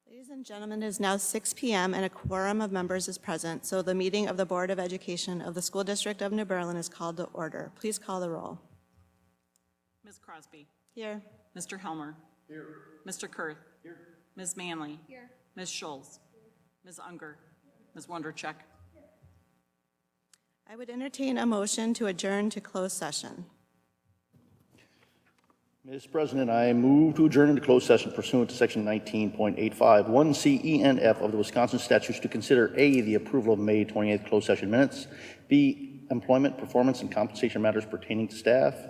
Ladies and gentlemen, it is now 6 p.m. and a quorum of members is present, so the meeting of the Board of Education of the School District of New Berlin is called to order. Please call the roll. Ms. Crosby. Here. Mr. Helmer. Here. Mr. Kurth. Here. Ms. Manley. Here. Ms. Schulz. Ms. Unger. Ms. Wondercheck. I would entertain a motion to adjourn to closed session. Mr. President, I move to adjourn into closed session pursuant to Section 19.85, 1C, E, and F of the Wisconsin statutes to consider A, the approval of May 28th closed session minutes, B, employment, performance, and compensation matters pertaining to staff. Do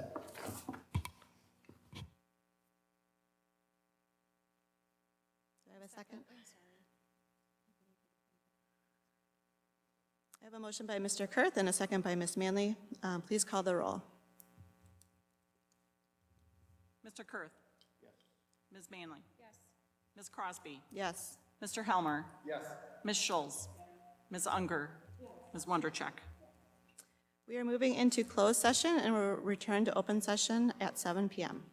I have a second? I have a motion by Mr. Kurth and a second by Ms. Manley. Please call the roll. Mr. Kurth. Yes. Ms. Manley. Yes. Ms. Crosby. Yes. Mr. Helmer. Yes. Ms. Schulz. Ms. Unger. Yes. Ms. Wondercheck. We are moving into closed session and we'll return to open session at 7 p.m.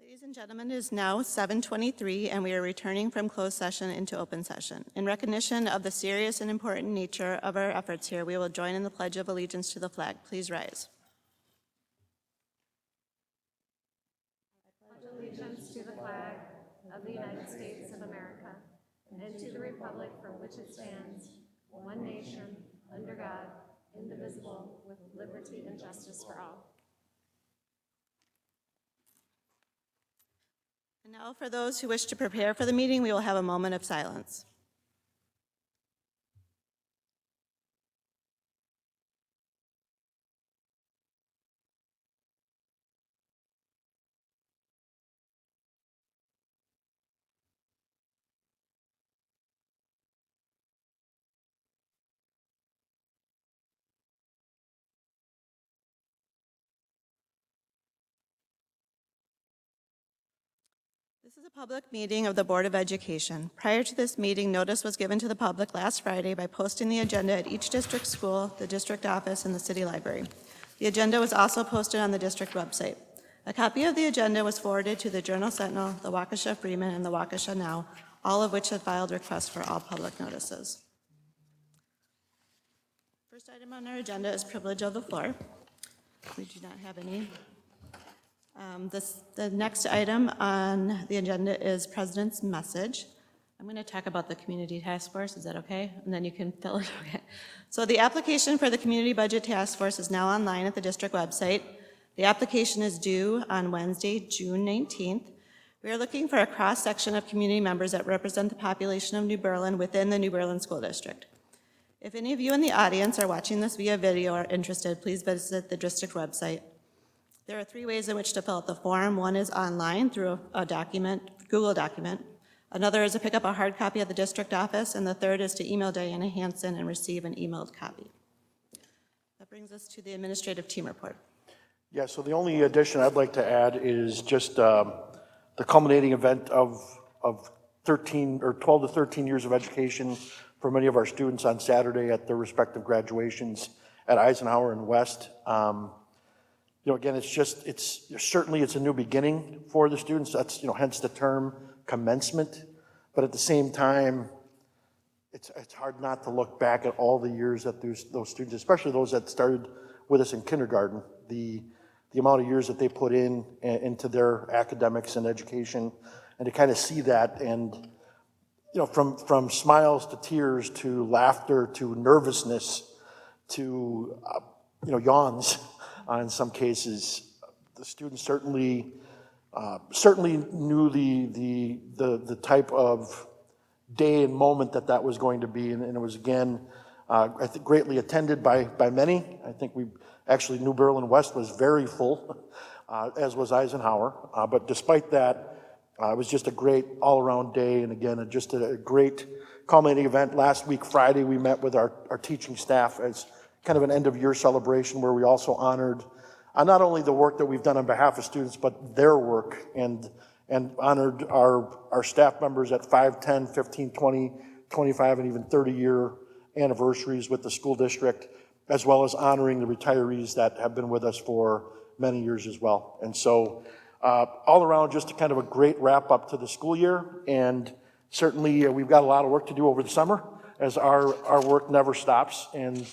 Ladies and gentlemen, it is now 7:23, and we are returning from closed session into open session. In recognition of the serious and important nature of our efforts here, we will join in the Pledge of Allegiance to the flag. Please rise. Allegiance to the flag of the United States of America and to the republic for which it stands, one nation, under God, indivisible, with liberty and justice for all. And now, for those who wish to prepare for the meeting, we will have a moment of silence. This is a public meeting of the Board of Education. Prior to this meeting, notice was given to the public last Friday by posting the agenda at each district school, the district office, and the city library. The agenda was also posted on the district website. A copy of the agenda was forwarded to the Journal-Sentinel, the Waukesha Freeman, and the Waukesha Now, all of which have filed requests for all public notices. First item on our agenda is privilege of the floor. We do not have any. The next item on the agenda is President's Message. I'm going to talk about the Community Task Force. Is that okay? And then you can fill it. Okay. So the application for the Community Budget Task Force is now online at the district website. The application is due on Wednesday, June 19th. We are looking for a cross-section of community members that represent the population of New Berlin within the New Berlin School District. If any of you in the audience are watching this via video or are interested, please visit the district website. There are 3 ways in which to fill out the form. One is online through a document, Google document. Another is to pick up a hard copy at the district office, and the third is to email Diana Hansen and receive an emailed copy. That brings us to the administrative team report. Yeah, so the only addition I'd like to add is just the culminating event of 13 or 12 to 13 years of education for many of our students on Saturday at their respective graduations at Eisenhower and West. Again, it's certainly a new beginning for the students. That's, hence the term commencement. But at the same time, it's hard not to look back at all the years that those students, especially those that started with us in kindergarten, the amount of years that they put into their academics and education, and to kind of see that, and from smiles to tears to laughter to nervousness to yawns. In some cases, the students certainly knew the type of day and moment that was going to be, and it was again, I think, greatly attended by many. I think New Berlin West was very full, as was Eisenhower. But despite that, it was just a great all-around day, and again, just a great culminating event. Last week, Friday, we met with our teaching staff as kind of an end-of-year celebration where we also honored not only the work that we've done on behalf of students, but their work, and honored our staff members at 5, 10, 15, 20, 25, and even 30-year anniversaries with the school district, as well as honoring the retirees that have been with us for many years as well. And so all around, just kind of a great wrap-up to the school year, and certainly we've got a lot of work to do over the summer, as our work never stops, and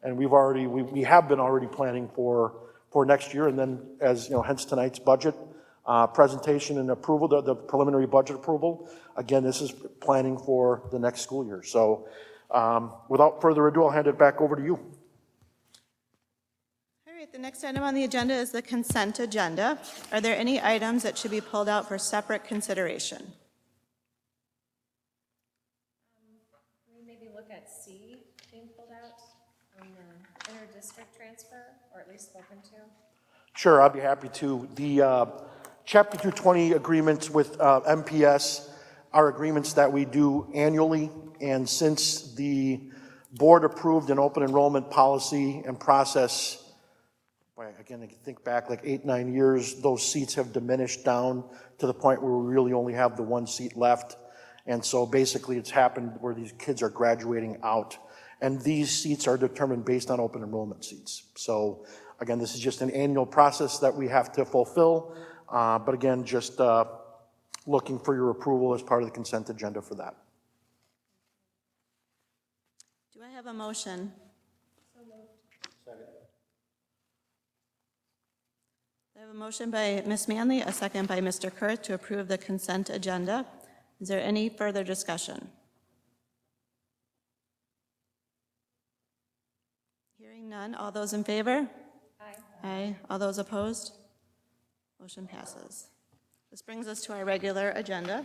we have been already planning for next year, and then hence tonight's budget presentation and approval, the preliminary budget approval. Again, this is planning for the next school year. So without further ado, I'll hand it back over to you. All right, the next item on the agenda is the consent agenda. Are there any items that should be pulled out for separate consideration? We maybe look at C being pulled out on the inter-district transfer, or at least spoken to. Sure, I'd be happy to. The Chapter 220 agreements with MPS are agreements that we do annually, and since the board approved an open enrollment policy and process, again, I can think back like 8, 9 years, those seats have diminished down to the point where we really only have the 1 seat left. And so basically it's happened where these kids are graduating out, and these seats are determined based on open enrollment seats. So again, this is just an annual process that we have to fulfill. But again, just looking for your approval as part of the consent agenda for that. Do I have a motion? I have a motion by Ms. Manley, a second by Mr. Kurth to approve the consent agenda. Is there any further discussion? Hearing none, all those in favor? Aye. Aye. All those opposed? Motion passes. This brings us to our regular agenda.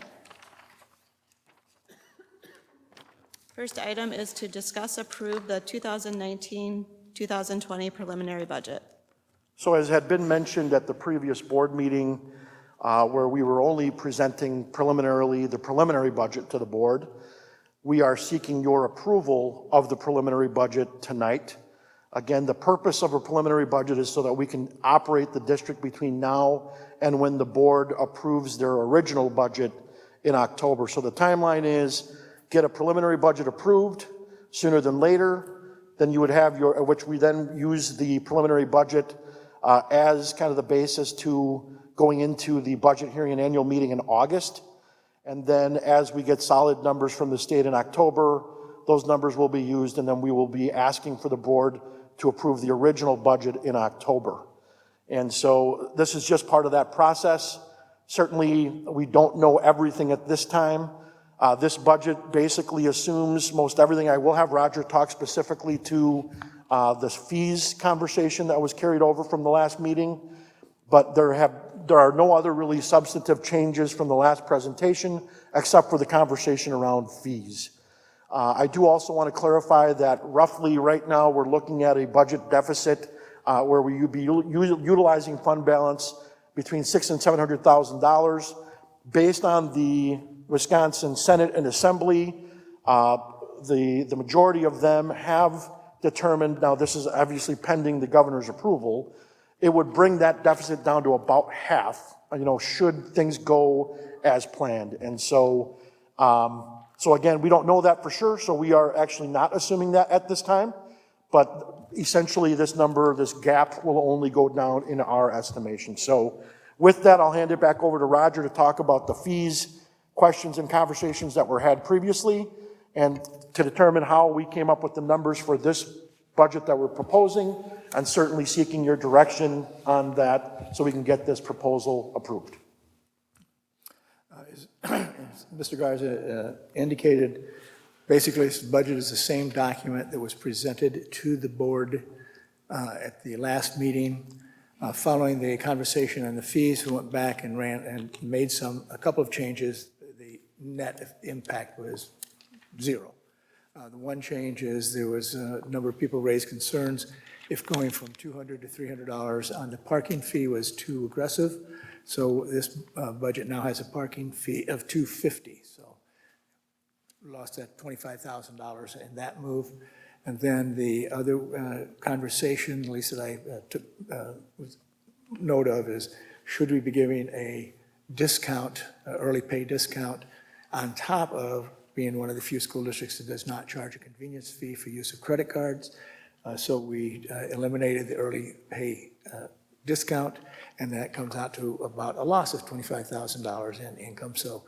First item is to discuss approve the 2019-2020 preliminary budget. So as had been mentioned at the previous board meeting, where we were only presenting preliminarily the preliminary budget to the board, we are seeking your approval of the preliminary budget tonight. Again, the purpose of a preliminary budget is so that we can operate the district between now and when the board approves their original budget in October. So the timeline is get a preliminary budget approved sooner than later, then you would have your, which we then use the preliminary budget as kind of the basis to going into the budget hearing and annual meeting in August. And then as we get solid numbers from the state in October, those numbers will be used, and then we will be asking for the board to approve the original budget in October. And so this is just part of that process. Certainly, we don't know everything at this time. This budget basically assumes most everything. I will have Roger talk specifically to the fees conversation that was carried over from the last meeting, but there are no other really substantive changes from the last presentation except for the conversation around fees. I do also want to clarify that roughly right now we're looking at a budget deficit where we would be utilizing fund balance between $600,000 and $700,000. Based on the Wisconsin Senate and Assembly, the majority of them have determined, now this is obviously pending the governor's approval, it would bring that deficit down to about half, should things go as planned. And so, so again, we don't know that for sure, so we are actually not assuming that at this time, but essentially this number, this gap will only go down in our estimation. So with that, I'll hand it back over to Roger to talk about the fees, questions and conversations that were had previously, and to determine how we came up with the numbers for this budget that we're proposing, and certainly seeking your direction on that so we can get this proposal approved. As Mr. Garza indicated, basically this budget is the same document that was presented to the board at the last meeting. Following the conversation on the fees, we went back and made a couple of changes. The net impact was zero. The one change is there was a number of people raised concerns if going from $200 to $300 on the parking fee was too aggressive. So this budget now has a parking fee of $250. So lost that $25,000 in that move. And then the other conversation, at least that I took note of, is should we be giving a discount, early pay discount, on top of being one of the few school districts that does not charge a convenience fee for use of credit cards. So we eliminated the early pay discount, and that comes out to about a loss of $25,000 in income. So,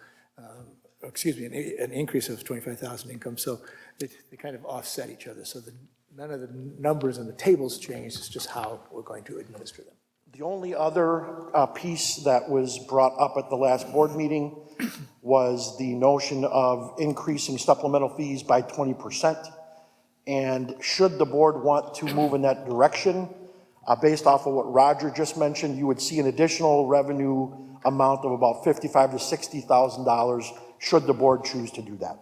excuse me, an increase of $25,000 income. So they kind of offset each other. So none of the numbers in the tables changed. It's just how we're going to administer them. The only other piece that was brought up at the last board meeting was the notion of increasing supplemental fees by 20%. And should the board want to move in that direction, based off of what Roger just mentioned, you would see an additional revenue amount of about $55,000 to $60,000 should the board choose to do that.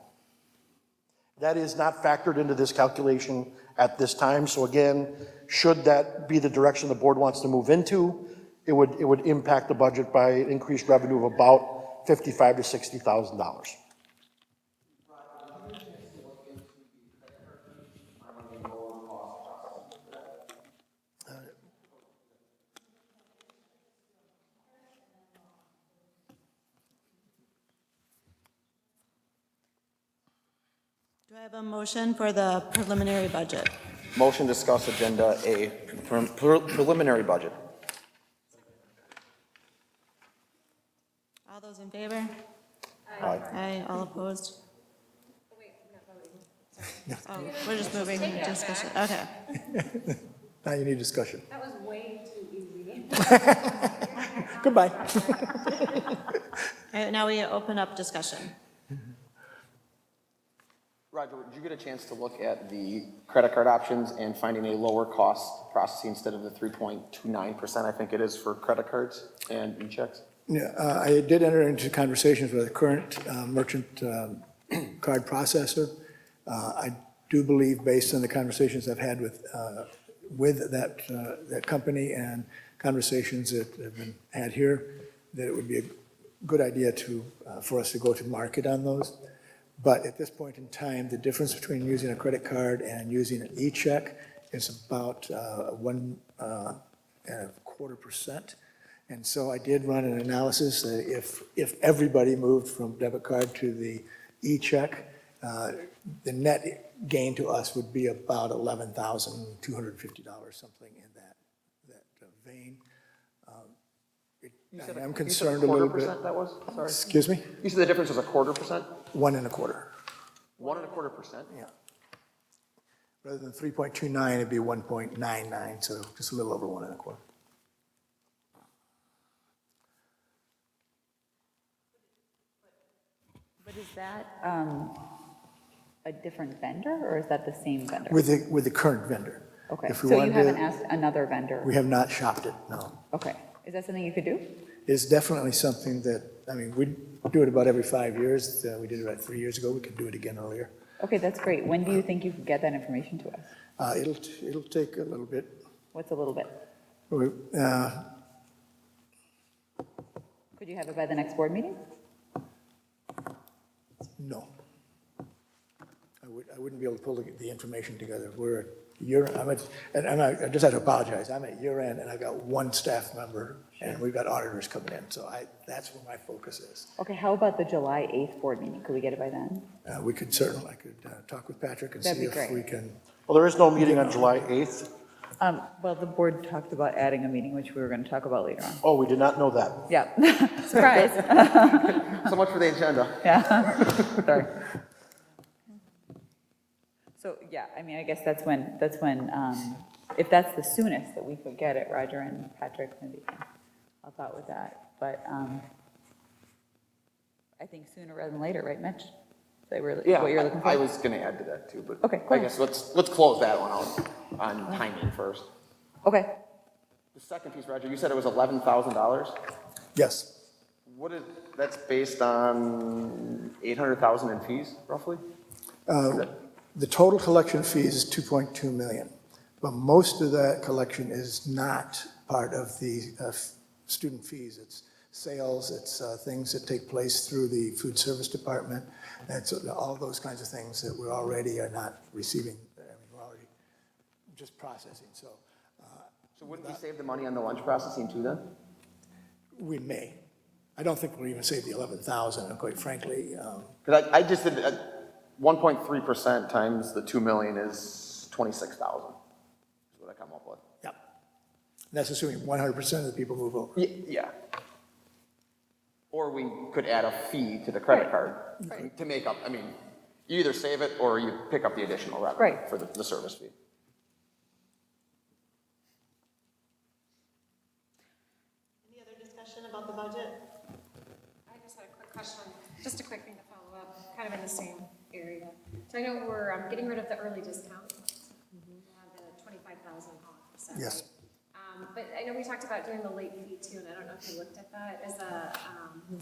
That is not factored into this calculation at this time. So again, should that be the direction the board wants to move into, it would impact the budget by increased revenue of about $55,000 to $60,000. Do I have a motion for the preliminary budget? Motion to discuss agenda A, preliminary budget. in favor? Aye, all opposed? Oh, we're just moving to discussion, okay. Now you need discussion. That was way too easy. Goodbye. All right, now we open up discussion. Roger, did you get a chance to look at the credit card options and finding a lower cost processing instead of the 3.29%, I think it is, for credit cards and e-checks? Yeah, I did enter into conversations with a current merchant card processor. I do believe, based on the conversations I've had with that company and conversations that have been had here, that it would be a good idea for us to go to market on those. But at this point in time, the difference between using a credit card and using an e-check is about 1.25%. And so I did run an analysis that if everybody moved from debit card to the e-check, the net gain to us would be about $11,250, something in that vein. I'm concerned a little bit. That was, sorry? Excuse me? You said the difference was 0.25%? 1.25%. 1.25%? Yeah. Rather than 3.29, it'd be 1.99, so just a little over 1.25. But is that a different vendor, or is that the same vendor? With the current vendor. Okay, If we so you wanted haven't to- asked another vendor? We have not shopped it, no. Okay, is that something you could do? It's definitely something that, I mean, we do it about every 5 years. We did it about 3 years ago. We could do it again earlier. Okay, that's great. When do you think you could get that information to us? It'll take a little bit. What's a little bit? Uh, Could you have it by the next board meeting? No. I wouldn't be able to pull the information together. We're at year, I just have to apologize. I'm at year end and I've got one staff member and we've got auditors coming in. So that's where my focus is. Okay, how about the July 8th board meeting? Could we get it by then? I could talk with Patrick and That'd see be if great. we can. Well, there is no meeting on July 8th. Well, the board talked about adding a meeting, which we were going to talk about later on. Oh, we did not know that. Yeah, surprise. So much for the agenda. Yeah, sorry. So, yeah, I mean, I guess that's when, if that's the soonest that we could get it, Roger and Patrick maybe can help out with that. But I think sooner rather than later, right, Mitch? Is that what you're looking for? I was going to add to that too, but Okay, I cool. guess let's close that one out on timing first. Okay, The second piece, Roger, you said it was $11,000? Yes. That's based on 800,000 in fees, roughly? The total collection fees is 2.2 million, but most of that collection is not part of the student fees. It's sales, it's things that take place through the food service department, and so all those kinds of things that we already are not receiving. I mean, we're already just processing. So wouldn't we save the money on the lunch processing too then? we may. I don't think we'll even save the 11,000, quite frankly. Because I just did 1.3% times the 2 million is 26,000. Is what I come up with. Yeah. That's assuming 100% of the people move over. Yeah. Or we could add a fee to the credit card to make up. I mean, you either save it or you pick up the additional revenue Right. for the service fee. Any other discussion about the budget? I just had a quick question, just a quick thing to follow up, kind of in the same area. So I know we're getting rid of the early discount, the 25,000 off, is that Yes. right? But I know we talked about doing the late fee too, and I don't know if you looked at that as a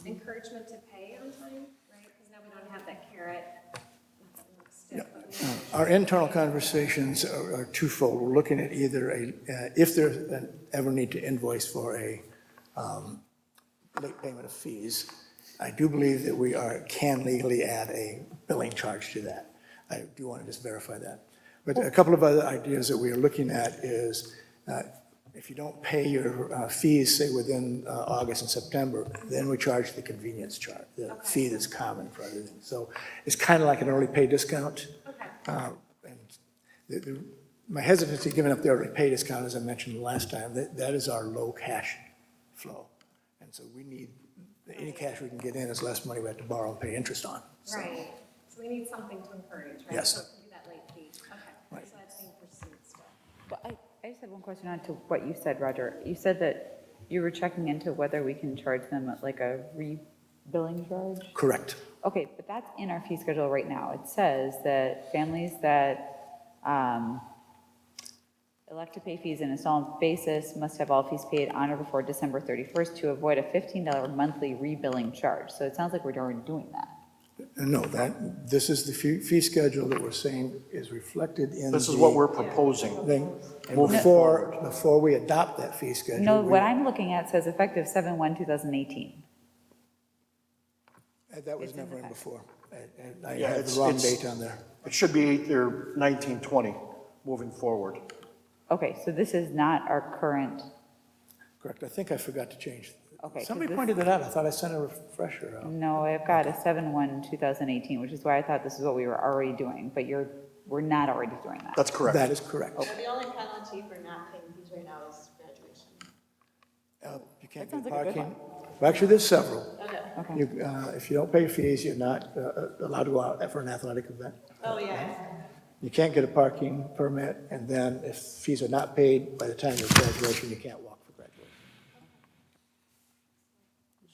encouragement to pay on time, right? Because now we don't have that carrot. Not that it looks stiff, but we have- Our internal conversations are twofold. We're looking at either if there's an ever need to invoice for a late payment of fees, I do believe that we can legally add a billing charge to that. I do want to just verify that. But a couple of other ideas that we are looking at is if you don't pay your fees, say within August and September, then we charge the convenience charge, the fee that's common for everything. So it's kind of like an early pay discount. Okay. And my hesitancy giving up the early pay discount, as I mentioned the last time, that is our low cash flow. And so we need Any cash we can get in is less money we have to borrow and pay interest on. So, Right, so we need something to encourage, right? Yes. So it can be that late fee, okay, so that's being pursued still. Well, I just had one question on to what you said, Roger. You said that you were checking into whether we can charge them like a re-billing charge? Correct. Okay, but that's in our fee schedule right now. It says that families that elect to pay fees on an installment basis must have all fees paid on or before December 31st to avoid a $15 monthly rebilling charge. So it sounds like we're already doing that. No, this is the fee schedule that we're saying is reflected in This is the what we're proposing. thing. And before we adopt that fee schedule. No, we- what I'm looking at says effective 7/1/2018. That was It's in never in effect. before. And I Yeah, have it's- the wrong it's- date on there. It should be 1920 moving forward. Okay, so this is not our current, Correct. I think I forgot to change. Okay, 'cause Somebody this- pointed that out. I thought I sent a refresher out. no, I've got a 7/1/2018, which is why I thought this is what we were already doing, but we're not already doing that. That's correct. That is correct. The only penalty for not paying fees right now is graduation. You can't That sounds get like a good parking. Well, actually, there's several. Okay. If you don't pay fees, you're not allowed to go out for an athletic event. Oh, yeah. You can't get a parking permit, and then if fees are not paid by the time of graduation, you can't walk for graduation.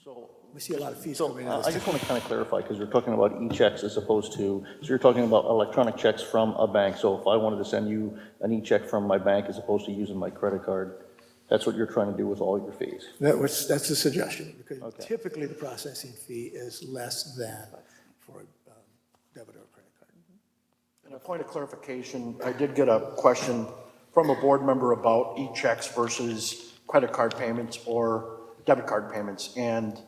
So, We see a lot of fees so coming in. I just want to kind of clarify, because you're talking about e-checks as opposed to, so you're talking about electronic checks from a bank. So if I wanted to send you an e-check from my bank as opposed to using my credit card, that's what you're trying to do with all your fees? That's the suggestion, because Okay. typically the processing fee is less than for a debit or a credit card. And a point of clarification, I did get a question from a board member about e-checks versus credit card payments or debit card payments. And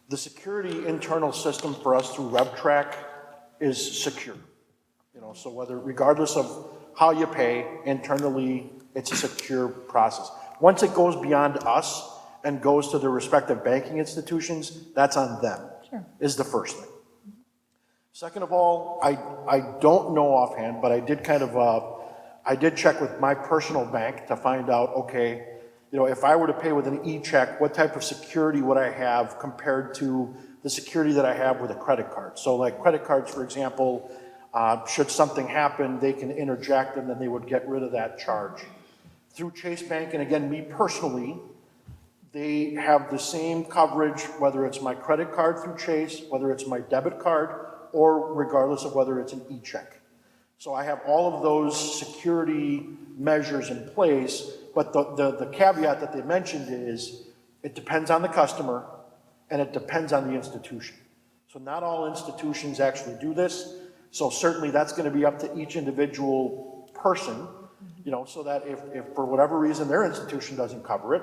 the security internal system for us through RevTrak is secure. So regardless of how you pay, internally, it's a secure process. Once it goes beyond us and goes to the respective banking institutions, that's on them, is the first thing. Second of all, I don't know offhand, but I did I did check with my personal bank to find out, okay, if I were to pay with an e-check, what type of security would I have compared to the security that I have with a credit card? So like credit cards, for example, should something happen, they can interject and then they would get rid of that charge. Through Chase Bank, and again, me personally, they have the same coverage, whether it's my credit card through Chase, whether it's my debit card, or regardless of whether it's an e-check. So I have all of those security measures in place, but the caveat that they mentioned is it depends on the customer and it depends on the institution. So not all institutions actually do this, so certainly that's going to be up to each individual person, so that if for whatever reason their institution doesn't cover it,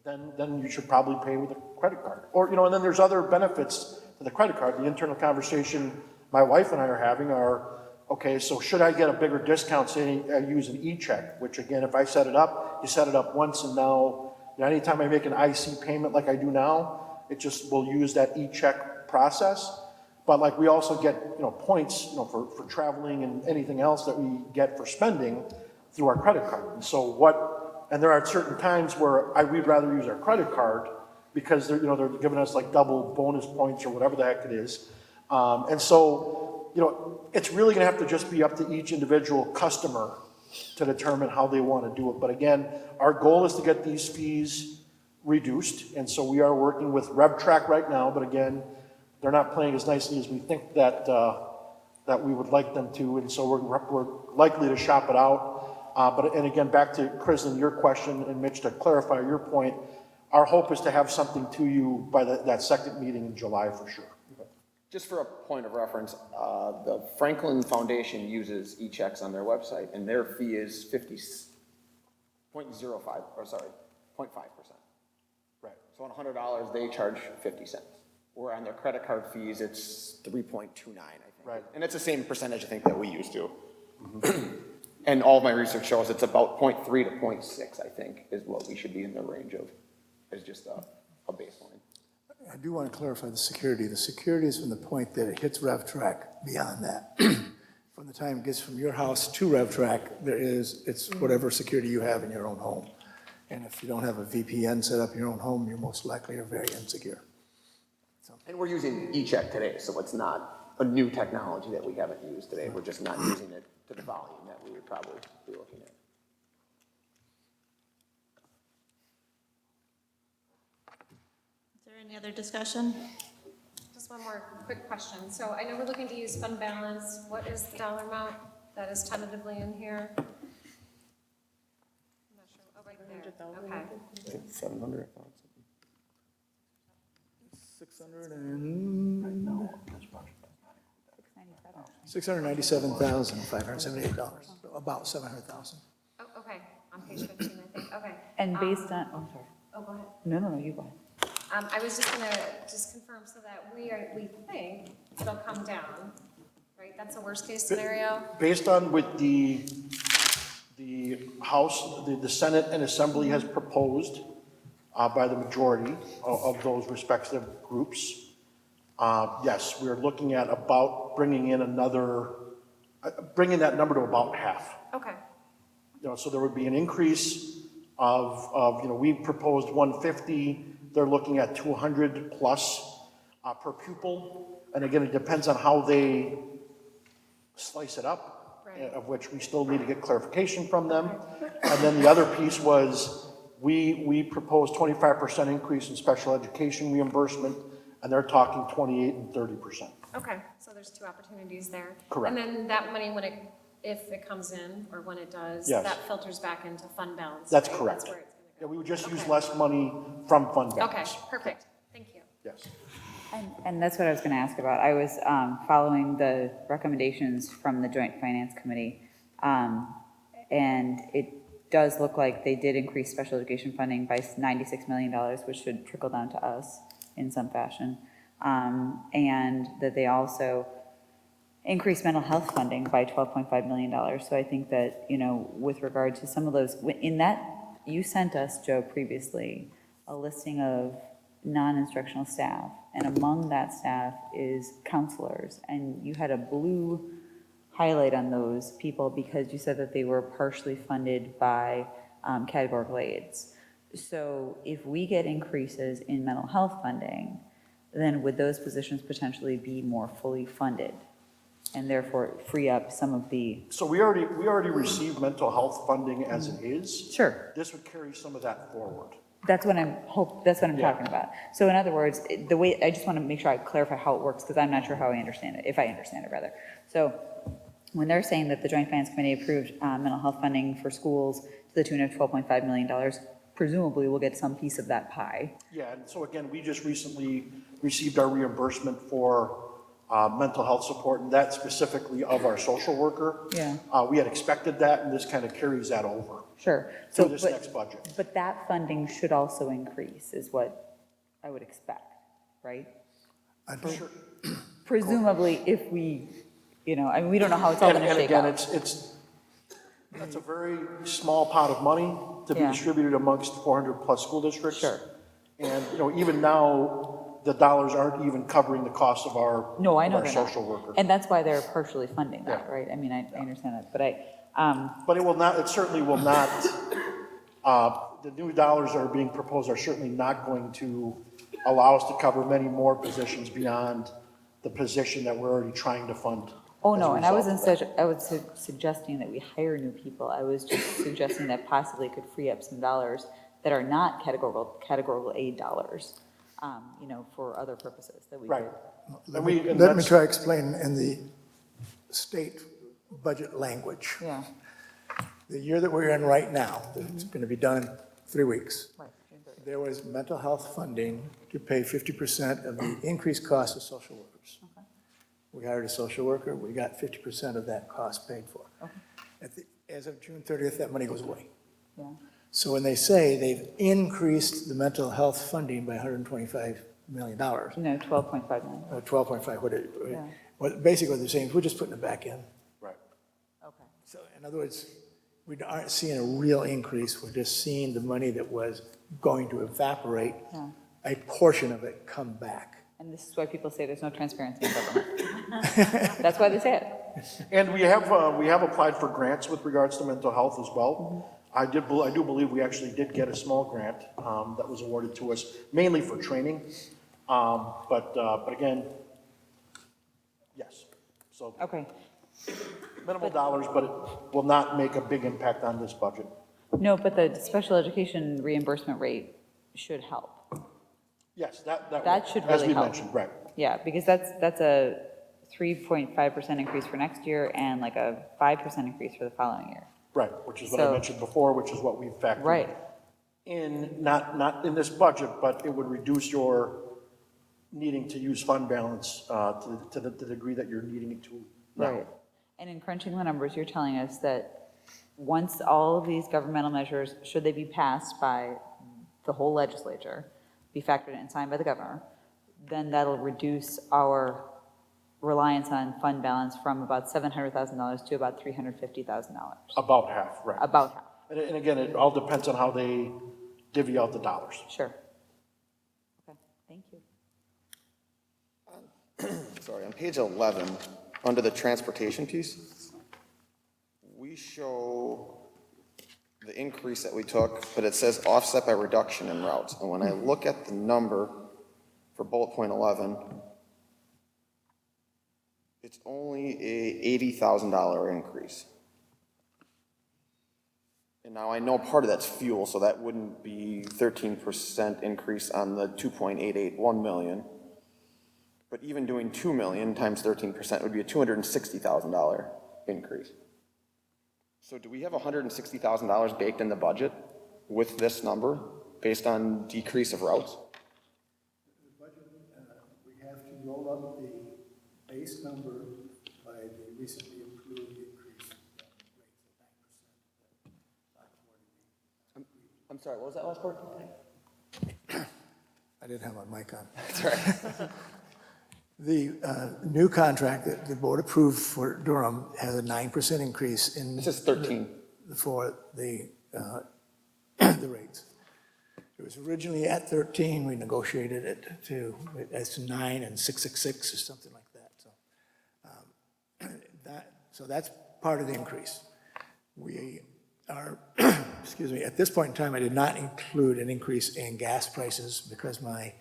then you should probably pay with a credit card. Or, and then there's other benefits to the credit card. The internal conversation my wife and I are having are, okay, so should I get a bigger discount saying I use an e-check, which again, if I set it up, you set it up once and now, anytime I make an IC payment like I do now, it just will use that e-check process. But like we also get, points, for traveling and anything else that we get for spending through our credit card. And so and there are certain times where we'd rather use our credit card because they're giving us like double bonus points or whatever the heck it is. And so, it's really gonna have to just be up to each individual customer to determine how they want to do it. But again, our goal is to get these fees reduced. And so we are working with RevTrak right now, but again, they're not playing as nicely as we think that we would like them to. And so we're likely to shop it out. And again, back to Chris and your question, and Mitch, to clarify your point, our hope is to have something to you by that second meeting in July for sure. Just for a point of reference, the Franklin Foundation uses e-checks on their website, and their fee is 0.5%. Right. So on $100, they charge 50 cents. Or on their credit card fees, it's 3.29, I think. Right. And it's the same percentage, I think, that we used to. And all of my research shows it's about 0.3 to 0.6, I think, is what we should be in the range of, as just a baseline. I do want to clarify the security. The security is from the point that it hits RevTrak. Beyond that, from the time it gets from your house to RevTrak, it's whatever security you have in your own home. And if you don't have a VPN set up in your own home, you most likely are very insecure. And we're using e-check today, so it's not a new technology that we haven't used today. We're just not using it to the volume that we would probably be looking at. Is there any other discussion? Just one more quick question. So I know we're looking to use fund balance. What is the dollar amount that is tentatively in here? I'm not sure. Oh, right there. Okay. 700. 600 and... $697,578, about $700,000. Oh, okay. On page 15, I think. Okay. And based on, oh, sorry. Oh, go ahead. No, you go ahead. I was just gonna confirm so that we think it'll come down, right? That's a worst case scenario. Based on what the House, the Senate and Assembly has proposed by the majority of those respective groups, yes, we're looking at about bringing that number to about half. Okay. So there would be an increase of we proposed 150, they're looking at 200 plus per pupil. And again, it depends on how they slice it up, Right. of which we still need to get clarification from them. And then the other piece was, we proposed 25% increase in special education reimbursement, and they're talking 28 and 30%. Okay, so there's two opportunities there. Correct. And then that money, if it comes in, or when it does, Yes. that filters back into fund balance. That's right? correct. That's where it's Yeah, gonna we would just use Okay. less money from fund go. Okay, balance. perfect. Thank you. Yes. And that's what I was going to ask about. I was following the recommendations from the Joint Finance Committee, and it does look like they did increase special education funding by $96 million, which should trickle down to us in some fashion, and that they also increased mental health funding by $12.5 million. So I think that, with regard to some of those, in that, you sent us, Joe, previously, a listing of non-instructional staff, and among that staff is counselors, and you had a blue highlight on those people because you said that they were partially funded by categorical aids. So if we get increases in mental health funding, then would those positions potentially be more fully funded and therefore free up some of the? So we already received mental health funding as it is. Sure. This would carry some of that forward. That's what I'm talking about. So in other words, the way, I just want to make sure I clarify how it works, because I'm not sure how I understand it, if I understand it rather. So when they're saying that the Joint Finance Committee approved mental health funding for schools to the tune of $12.5 million, presumably we'll get some piece of that pie. Yeah, and so again, we just recently received our reimbursement for mental health support, and that specifically of our social worker. Yeah. We had expected that, and this kind of carries that over Sure. through this next budget. But that funding should also increase, is what I would expect, right? Sure. Presumably, if we, we don't know how it's all going to And shake again, out. it's a very small pot of money to be Yeah. distributed amongst 400 plus school districts. Sure. And, even now, the dollars aren't even covering the cost of our, No, I of know our they're not. social worker. And that's why they're partially funding that, Yeah. right? I mean, I understand that, but But it certainly will not, the new dollars that are being proposed are certainly not going to allow us to cover many more positions beyond the position that we're already trying to fund. oh, as a no, and I result wasn't of that. suggesting that we hire new people. I was just suggesting that possibly it could free up some dollars that are not categorical aid dollars, for other purposes that we could. Right. Let And me and let me that's- try to explain in the state budget language. Yeah, The year that we're in right now, it's going to be done in 3 weeks. right. June 30th. There was mental health funding to pay 50% of the increased cost of social workers. Okay. We hired a social worker, we got 50% of that cost paid for. As of June 30th, that money goes away. Yeah, So when they say they've increased the mental health funding by $125 million, or 12.5 million. 12.5, Yeah. basically what they're saying is we're just putting it back in. Right. Okay. So in other words, we aren't seeing a real increase, we're just seeing the money that was going to evaporate, Yeah. a portion of it come back. And this is why people say there's no transparency in government. That's why they say it. And we have applied for grants with regards to mental health as well. I do believe we actually did get a small grant that was awarded to us, mainly for training. But again, yes. So Okay. minimal dollars, but it will not make a big impact on this budget. No, but the special education reimbursement rate should help. Yes, that That should as really we help. mentioned, right. Yeah, because that's a 3.5% increase for next year and like a 5% increase for the following year. Right, which is what I So- mentioned before, which is what we've factored Right. in, not in this budget, but it would reduce your needing to use fund balance to the degree that you're needing it to now. Right. And in crunching the numbers, you're telling us that once all of these governmental measures, should they be passed by the whole legislature, be factored in and signed by the governor, then that'll reduce our reliance on fund balance from about $700,000 to about $350,000. About half, right. About half, And again, it all depends on how they divvy out the dollars. sure. Okay, thank you. Sorry, on page 11, under the transportation piece, we show the increase that we took, but it says offset by reduction in routes. And when I look at the number for bullet point 11, it's only a $80,000 increase. And now I know part of that's fuel, so that wouldn't be 13% increase on the 2.881 million. But even doing 2 million times 13% would be a $260,000 increase. So do we have $160,000 baked in the budget with this number based on decrease of routes? The budget, we have to roll up the base number by the recently approved increase rates of 9%. I'm sorry, what was that last part? I didn't have my mic on. The new contract that the board approved for Durham has a 9% increase in. This is 13. For the rates. It was originally at 13, we negotiated it to, as to 9 and 666 or something like that, so. So that's part of the increase. We are, excuse me, at this point in time, I did not include an increase in gas prices because my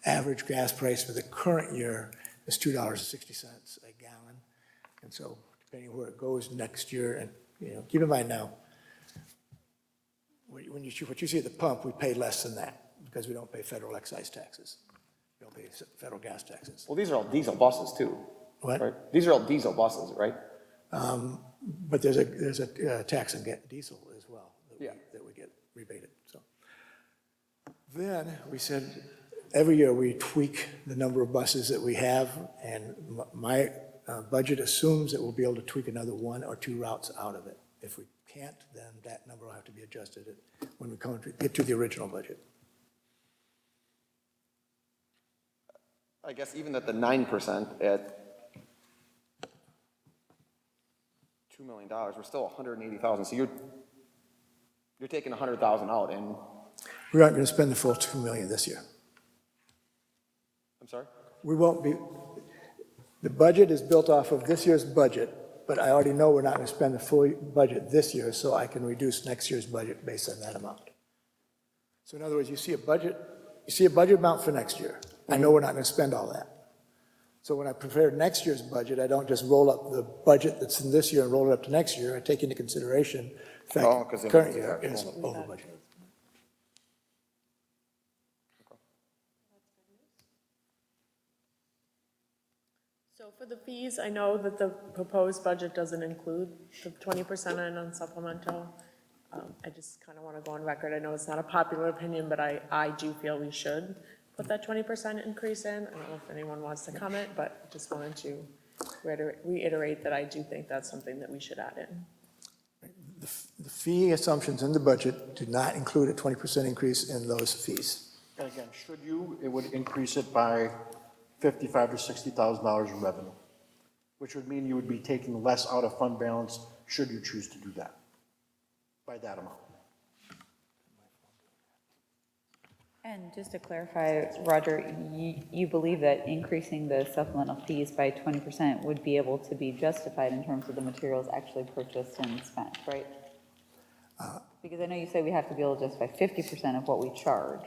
average gas price for the current year is $2.60 a gallon. And so depending where it goes next year, and, keep in mind now, what you see at the pump, we pay less than that because we don't pay federal excise taxes. We don't pay federal gas taxes. Well, these are all diesel buses too. What? Right? These are all diesel buses, right? But there's a tax on diesel as well that we get rebated, so. Then we said, every year we tweak the number of buses that we have, and my budget assumes that we'll be able to tweak another 1 or 2 routes out of it. If we can't, then that number will have to be adjusted when we get to the original budget. I guess even at the 9% at $2 million, we're still 180,000. So you're taking 100,000 out, and We aren't going to spend the full $2 million this year. I'm sorry. We won't be, the budget is built off of this year's budget, but I already know we're not going to spend the full budget this year, so I can reduce next year's budget based on that amount. So in other words, you see a budget amount for next year. I know we're not going to spend all that. So when I prepare next year's budget, I don't just roll up the budget that's in this year and roll it up to next year. I take into consideration the fact that the current year is over budget. So for the fees, I know that the proposed budget doesn't include the 20% in on supplemental. I just kind of want to go on record. I know it's not a popular opinion, but I do feel we should put that 20% increase in. I don't know if anyone wants to comment, but just wanted to reiterate that I do think that's something that we should add in. The fee assumptions in the budget do not include a 20% increase in those fees. And again, should you, it would increase it by $55,000 to $60,000 in revenue, which would mean you would be taking less out of fund balance should you choose to do that, by that amount. And just to clarify, Roger, you believe that increasing the supplemental fees by 20% would be able to be justified in terms of the materials actually purchased and spent, right? Because I know you say we have to be able to justify 50% of what we charge.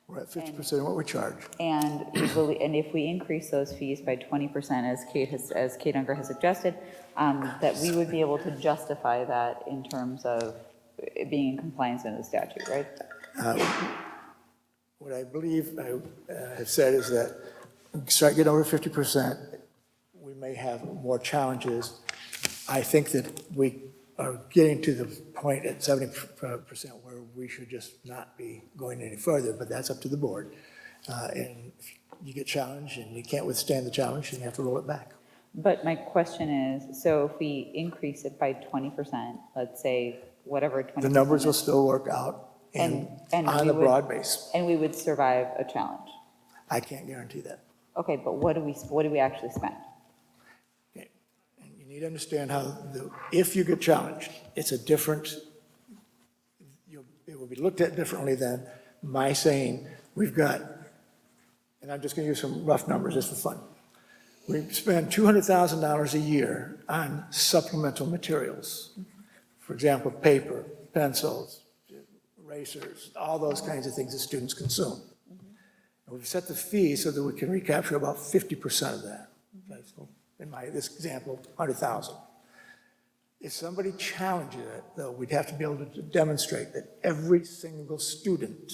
We're at 50% of what we charge. And if we increase those fees by 20%, as Kate Unger has suggested, that we would be able to justify that in terms of it being in compliance with the statute, right? What I believe I have said is that when we start getting over 50%, we may have more challenges. I think that we are getting to the point at 70% where we should just not be going any further, but that's up to the board. And if you get challenged and you can't withstand the challenge, then you have to roll it back. But my question is, so if we increase it by 20%, let's say whatever 20%. The numbers will is, still work out and on we the would- broad base. And we would survive a challenge. I can't guarantee that. Okay, but what do we actually spend? Okay. And you need to understand how, if you get challenged, it's a different, it will be looked at differently than my saying, we've got, and I'm just going to use some rough numbers just for fun. We spend $200,000 a year on supplemental materials. For example, paper, pencils, erasers, all those kinds of things that students consume. And we've set the fee so that we can recapture about 50% of that. Okay, so in this example, 100,000. If somebody challenges it, though, we'd have to be able to demonstrate that every single student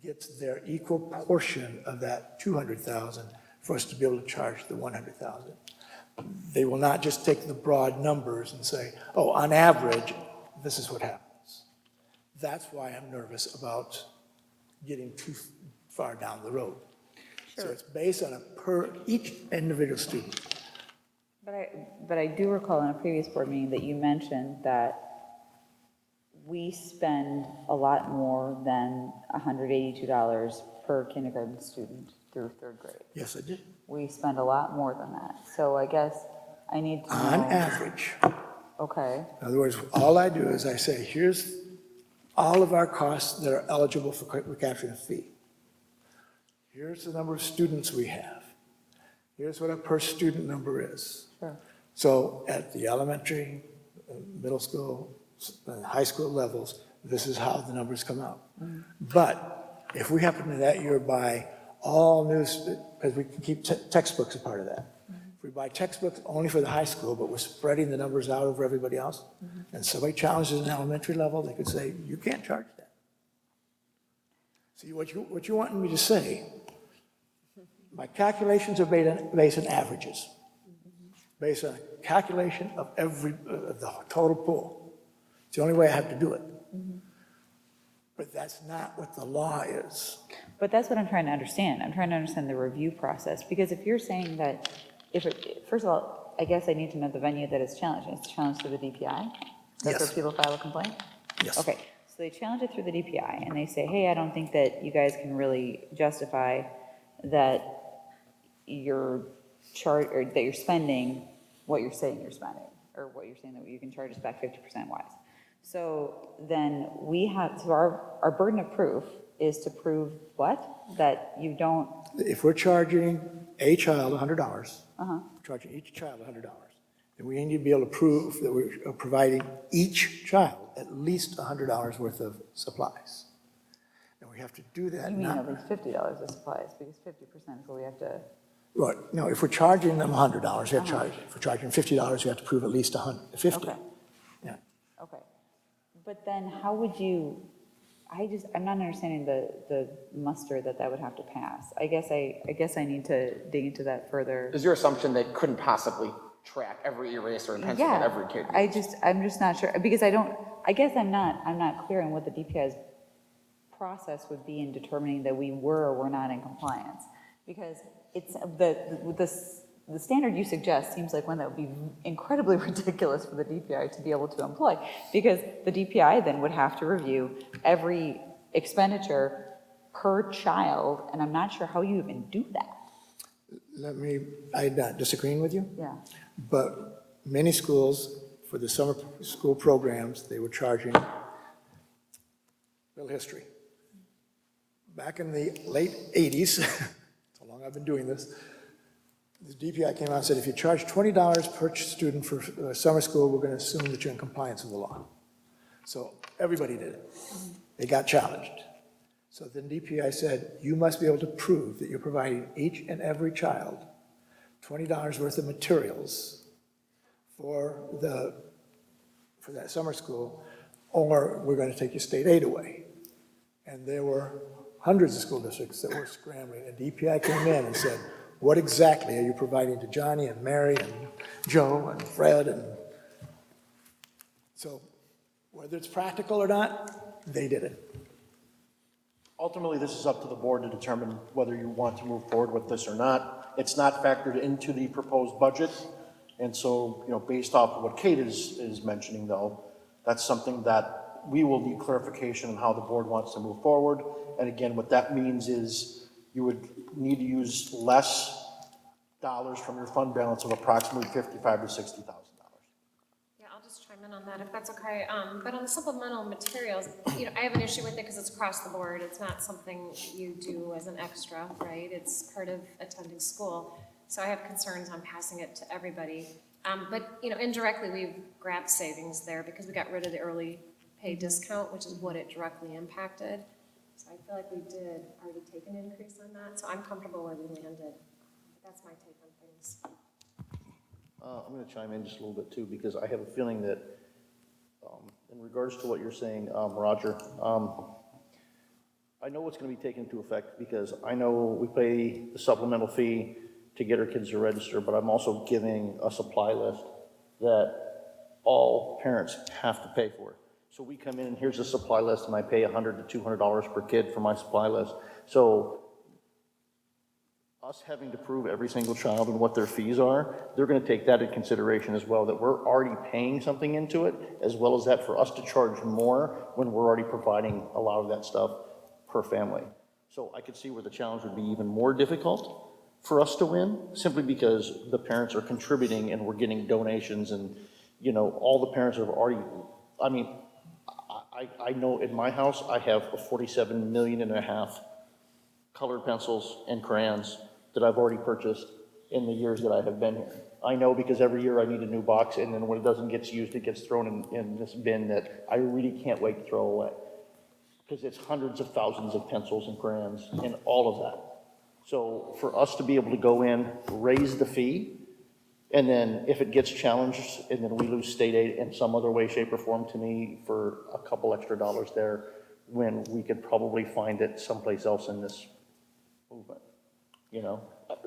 gets their equal portion of that 200,000 for us to be able to charge the 100,000. They will not just take the broad numbers and say, oh, on average, this is what happens. That's why I'm nervous about getting too far down the road. So it's based on each individual student. But I do recall in a previous board meeting that you mentioned that we spend a lot more than $182 per kindergarten student through third grade. Yes, I did. We spend a lot more than that. So I guess I need to know. On average. Okay, In other words, all I do is I say, here's all of our costs that are eligible for recapturing a fee. Here's the number of students we have. Here's what our per student number is. sure. So at the elementary, middle school, high school levels, this is how the numbers come out. But if we happen to that year buy all new, because we can keep textbooks a part of that. If we buy textbooks only for the high school, but we're spreading the numbers out over everybody else, and somebody challenges an elementary level, they could say, you can't charge that. See, what you want me to say, my calculations are based on averages, based on a calculation of the total pool. It's the only way I have to do it. But that's not what the law is. But that's what I'm trying to understand. I'm trying to understand the review process, because if you're saying that, first of all, I guess I need to know the venue that it's challenged. It's challenged through the DPI? That's where Yes. people file a complaint? Yes. Okay, so they challenge it through the DPI, and they say, hey, I don't think that you guys can really justify that you're or that you're spending what you're saying you're spending, or what you're saying that you can charge us back 50% wise. So then our burden of proof is to prove what? That you don't, If we're charging a child $100, charging each child $100, then we need to be able to prove that we're providing each child at least $100 worth of supplies. And we have to do that. you mean not- at least $50 of supplies, because 50% is what we have to, Right, no, if we're charging them $100, we have to charge, if we're charging $50, we have to prove at least $50. okay, Yeah. okay. But then how would you, I'm not understanding the muster that would have to pass. I guess I need to dig into that further. Is your assumption they couldn't possibly track every eraser and pencil that Yeah, every kid? I'm just not sure, because I guess I'm not clear on what the DPI's process would be in determining that we were or were not in compliance. Because it's, the standard you suggest seems like one that would be incredibly ridiculous for the DPI to be able to employ, because the DPI then would have to review every expenditure per child, and I'm not sure how you even do that. I'm not disagreeing with you. Yeah. But many schools, for the summer school programs, they were charging a little history. Back in the late 80s, that's how long I've been doing this, the DPI came out and said, if you charge $20 per student for summer school, we're going to assume that you're in compliance with the law. So everybody did it. They got challenged. So then DPI said, you must be able to prove that you're providing each and every child $20 worth of materials for that summer school, or we're going to take your state aid away. And there were hundreds of school districts that were scrambling, and DPI came in and said, what exactly are you providing to Johnny and Mary and Joe and Fred? And so whether it's practical or not, they did it. Ultimately, this is up to the board to determine whether you want to move forward with this or not. It's not factored into the proposed budget. And so, based off of what Kate is mentioning though, that's something that we will need clarification on how the board wants to move forward. And again, what that means is you would need to use less dollars from your fund balance of approximately $55,000 to $60,000. Yeah, I'll just chime in on that if that's okay. But on the supplemental materials, I have an issue with it because it's across the board. It's not something you do as an extra, right? It's part of attending school. So I have concerns on passing it to everybody. But indirectly, we've grabbed savings there because we got rid of the early pay discount, which is what it directly impacted. So I feel like we did already take an increase on that. So I'm comfortable where we landed. That's my take on things. I'm going to chime in just a little bit too, because I have a feeling that in regards to what you're saying, Roger, I know what's going to be taken into effect because I know we pay the supplemental fee to get our kids to register, but I'm also giving a supply list that all parents have to pay for. So we come in and here's a supply list and I pay $100 to $200 per kid for my supply list. So us having to prove every single child and what their fees are, they're going to take that into consideration as well, that we're already paying something into it, as well as that for us to charge more when we're already providing a lot of that stuff per family. So I could see where the challenge would be even more difficult for us to win, simply because the parents are contributing and we're getting donations and, all the parents have already, I know in my house, I have a $47.5 million colored pencils and crayons that I've already purchased in the years that I have been here. I know because every year I need a new box, and then when it doesn't get used, it gets thrown in this bin that I really can't wait to throw away. Because it's hundreds of thousands of pencils and crayons and all of that. So for us to be able to go in, raise the fee, and then if it gets challenged and then we lose state aid in some other way, shape, or form, to me, for a couple extra dollars there, when we could probably find it someplace else in this movement,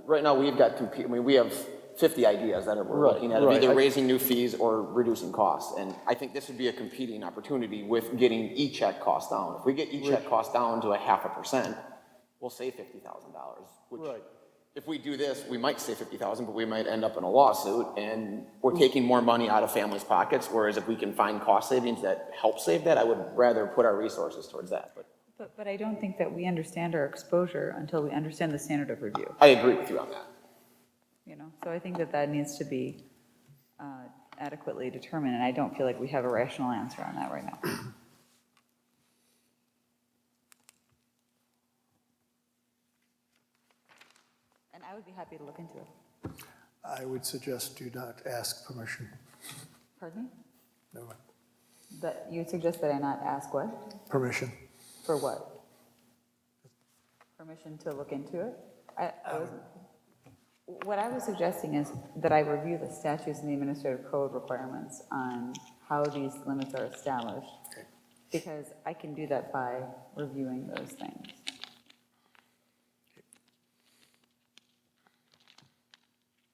Right now, we've got we have 50 ideas that we're looking at, of either raising new fees or reducing costs. And I think this would be a competing opportunity with getting e-check costs down. If we get e-check costs down to 0.5%, we'll save $50,000, which if we do this, we might save $50,000, but we might end up in a lawsuit, and we're taking more money out of families' pockets, whereas if we can find cost savings that help save that, I would rather put our resources towards that. But I don't think that we understand our exposure until we understand the standard of review. I agree with you on that. So I think that needs to be adequately determined, and I don't feel like we have a rational answer on that right now. And I would be happy to look into it. I would suggest do not ask permission. Pardon me? Never mind. That you would suggest that I not ask what? Permission. For what? Permission to look into it? What I was suggesting is that I review the statutes and the administrative code requirements on how these limits are established, because I can do that by reviewing those things.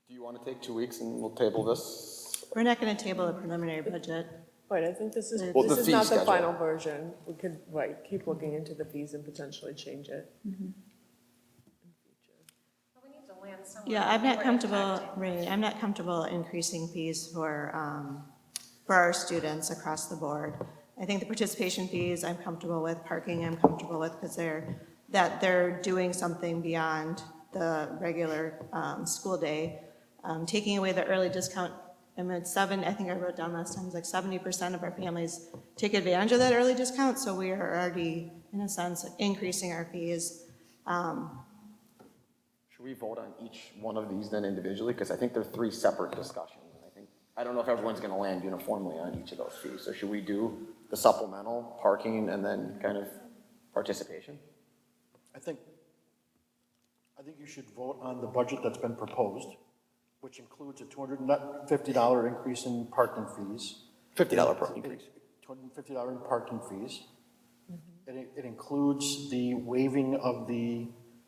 Do you want to take 2 weeks and we'll table this? We're not going to table a preliminary budget. Right, I think this is, Well, the this is fee not the schedule. final version. We could, keep looking into the fees and potentially change it. But we need to land somewhere. Yeah, I'm not before comfortable, impacting. right, I'm not comfortable increasing fees for our students across the board. I think the participation fees, I'm comfortable with, parking, I'm comfortable with, because they're doing something beyond the regular school day. Taking away the early discount, I think I wrote down last time, it's like 70% of our families take advantage of that early discount, so we are already, in a sense, increasing our fees. Should we vote on each one of these then individually? Because I think they're 3 separate discussions. I don't know if everyone's going to land uniformly on each of those fees. So should we do the supplemental, parking, and then kind of participation? I think you should vote on the budget that's been proposed, which includes a $250 increase in parking fees. $50 per increase. $250 in parking fees. It includes the waiving of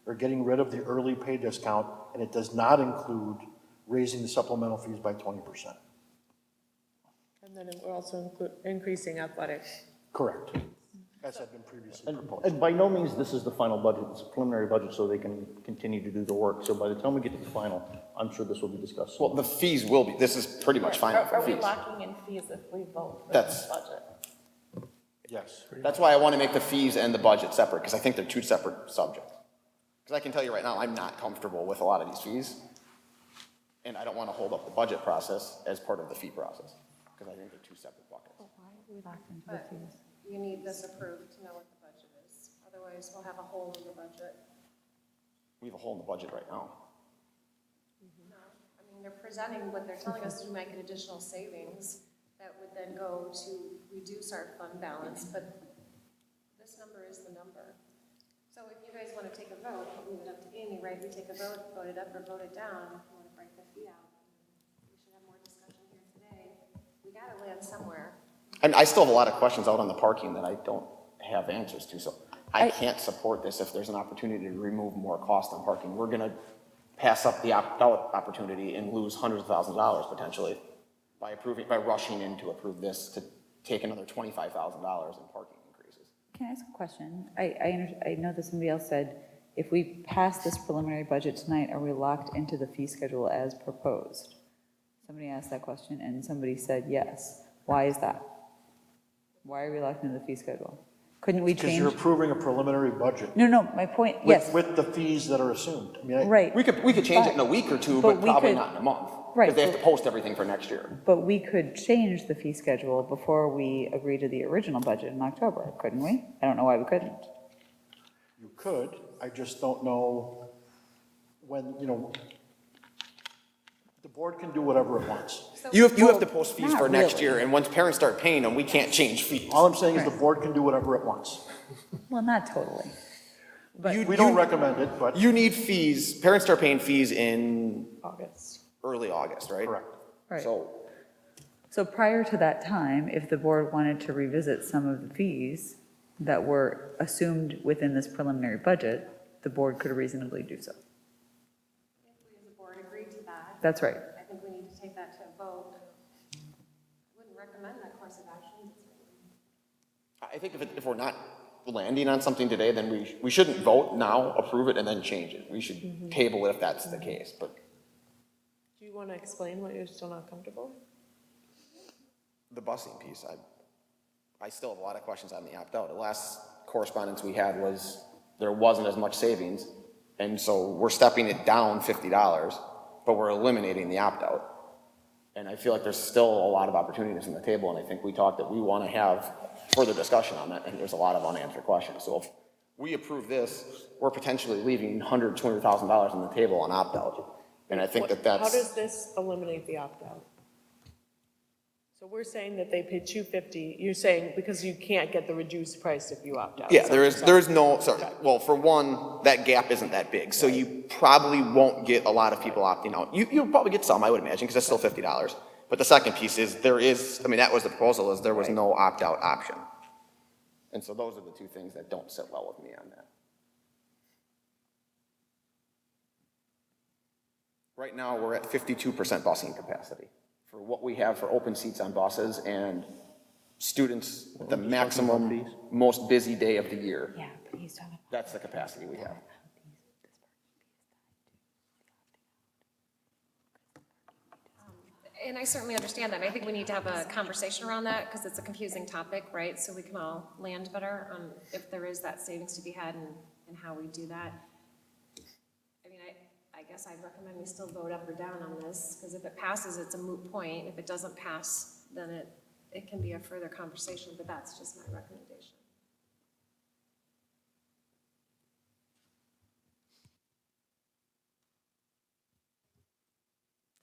or getting rid of the early pay discount, and it does not include raising the supplemental fees by 20%. And then we're also increasing athletics. Correct, as had been previously proposed. And by no means this is the final budget, it's a preliminary budget so they can continue to do the work. So by the time we get to the final, I'm sure this will be discussed. Well, the fees will be, this is pretty much final for Are we fees. locking in fees if we vote for That's- this budget? Yes. That's why I want to make the fees and the budget separate, because I think they're two separate subjects. Because I can tell you right now, I'm not comfortable with a lot of these fees, and I don't want to hold up the budget process as part of the fee process, because I think they're two separate buckets. But you need this approved to know what the budget is. Otherwise, we'll have a hole in the budget. We have a hole in the budget right now. No, I mean, they're presenting what they're telling us to make an additional savings that would then go to reduce our fund balance, but this number is the number. So if you guys want to take a vote, I'll leave it up to Amy, right? We take a vote, vote it up or vote it down, if you want to break the fee out. We should have more discussion here today. We got to land somewhere. And I still have a lot of questions out on the parking that I don't have answers to, so I can't support this if there's an opportunity to remove more cost on parking. We're gonna pass up the opt-out opportunity and lose hundreds of thousands of dollars potentially by rushing in to approve this to take another $25,000 in parking increases. Can I ask a question? I know that somebody else said, if we pass this preliminary budget tonight, are we locked into the fee schedule as proposed? Somebody asked that question, and somebody said yes. Why is that? Why are we locked into the fee schedule? Couldn't we Because change? you're approving a preliminary budget. No, my point, yes, With the fees that are assumed. I mean, right. We could change it in a week or two, But but we probably could- not in a month. Right, Because they have but- to post everything for next year. But we could change the fee schedule before we agree to the original budget in October, couldn't we? I don't know why we couldn't. You could, I just don't know when, the board can do whatever it wants. You have to post fees not for next really. year, and once parents start paying them, we can't change fees. All I'm saying is the Right. board can do whatever it wants. Well, not totally. We don't recommend it, but. You need fees, parents start paying fees in August. early August, right? Correct. Right. So, Prior to that time, if the board wanted to revisit some of the fees that were assumed within this preliminary budget, the board could reasonably do so. If we as a board agreed to that, That's right. I think we need to take that to a vote. I wouldn't recommend that course of action. I think if we're not landing on something today, then we shouldn't vote now, approve it, and then change it. We should table it if that's the case, but Do you want to explain what you're still not comfortable? the busing piece, I still have a lot of questions on the opt-out. The last correspondence we had was there wasn't as much savings, and so we're stepping it down $50, but we're eliminating the opt-out. And I feel like there's still a lot of opportunities on the table, and I think we talked that we want to have further discussion on that, and there's a lot of unanswered questions. So if we approve this, we're potentially leaving $100,000, $200,000 on the table on opt-out. And I think How that's, does this eliminate the opt-out? So we're saying that they pay $250, you're saying because you can't get the reduced price if you opt out. yeah, there is no, sorry, well, for one, that gap isn't that big, so you probably won't get a lot of people opting out. You'll probably get some, I would imagine, because that's still $50. But the second piece is, that was the proposal, is there was no opt-out option. And so those are the two things that don't sit well with me on that. Right now, we're at 52% busing capacity for what we have for open seats on buses and students at the maximum, most busy day of the year. Yeah, but he's talking. That's the capacity we have. And I certainly understand that. I think we need to have a conversation around that because it's a confusing topic, right? So we can all land better on if there is that savings to be had and how we do that. I mean, I guess I'd recommend we still vote up or down on this because if it passes, it's a moot point. If it doesn't pass, then it can be a further conversation, but that's just my recommendation.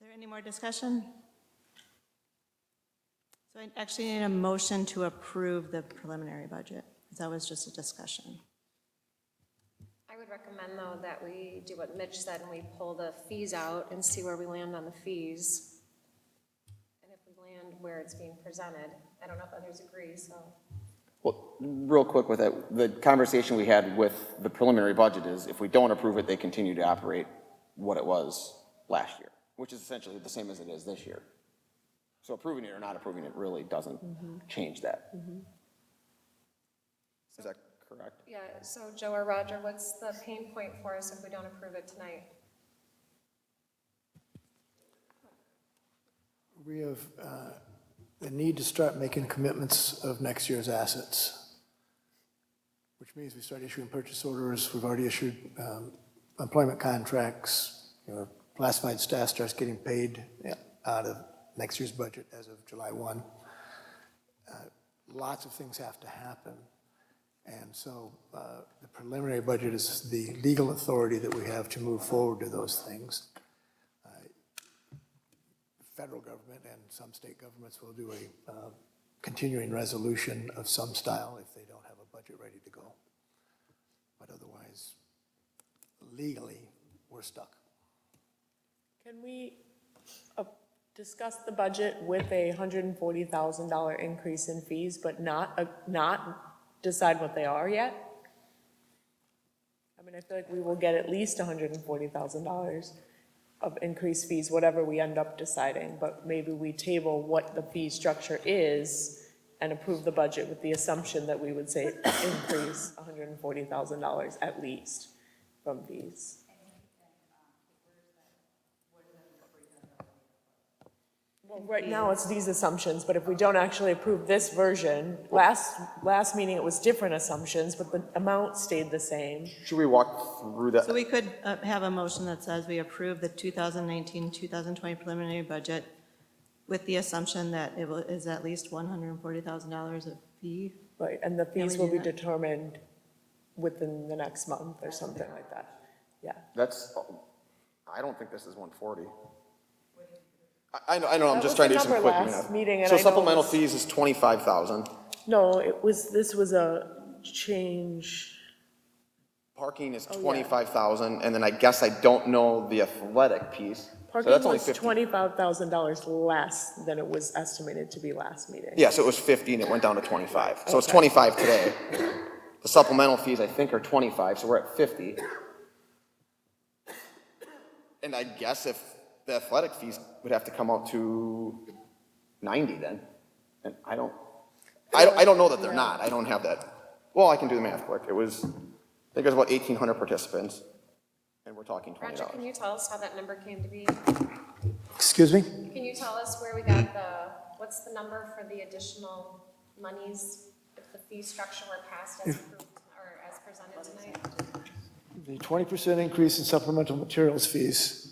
Is there any more discussion? So I actually need a motion to approve the preliminary budget, because that was just a discussion. I would recommend, though, that we do what Mitch said, and we pull the fees out and see where we land on the fees. And if we land where it's being presented, I don't know if others agree, so. Well, real quick with that, the conversation we had with the preliminary budget is if we don't approve it, they continue to operate what it was last year, which is essentially the same as it is this year. So approving it or not approving it really doesn't change that. Is that correct? Yeah, so Joe or Roger, what's the pain point for us if we don't approve it tonight? We have the need to start making commitments of next year's assets, which means we start issuing purchase orders. We've already issued employment contracts. Classified staff starts getting paid out of next year's budget as of July 1. Lots of things have to happen. And so the preliminary budget is the legal authority that we have to move forward to those things. Federal government and some state governments will do a continuing resolution of some style if they don't have a budget ready to go. But otherwise, legally, we're stuck. Can we discuss the budget with a $140,000 increase in fees, but not decide what they are yet? I mean, I feel like we will get at least $140,000 of increased fees, whatever we end up deciding, but maybe we table what the fee structure is and approve the budget with the assumption that we would say increase $140,000 at least from fees. Well, right now, it's these assumptions, but if we don't actually approve this version, last meeting it was different assumptions, but the amount stayed the same. Should we walk through that? So we could have a motion that says we approve the 2019-2020 preliminary budget with the assumption that it is at least $140,000 of fee. Right, and the fees will do be that? determined within the next month or something like that. Yeah. That's, I don't think this is 140. I know, I'm That just was trying the to do some number quick last math. meeting, and So I know supplemental it's- fees is 25,000. No, this was a change. Parking is Oh, yeah. 25,000, and then I guess I don't know the athletic piece. So Parking that's only was 50. $25,000 less than it was estimated to be last meeting. Yeah, so it was 50 and it went down to 25. So it's 25 today. The supplemental fees, I think, are 25, so we're at 50. And I guess if the athletic fees would have to come out to 90 then. And I don't know that they're not. I don't have that. Well, I can do the math quick. I think it was about 1,800 participants, and we're talking Roger, can $20. you tell us how that number came to be? Excuse me? Can you tell us where we got what's the number for the additional monies if the fee structure were passed as approved or as presented tonight? The 20% increase in supplemental materials fees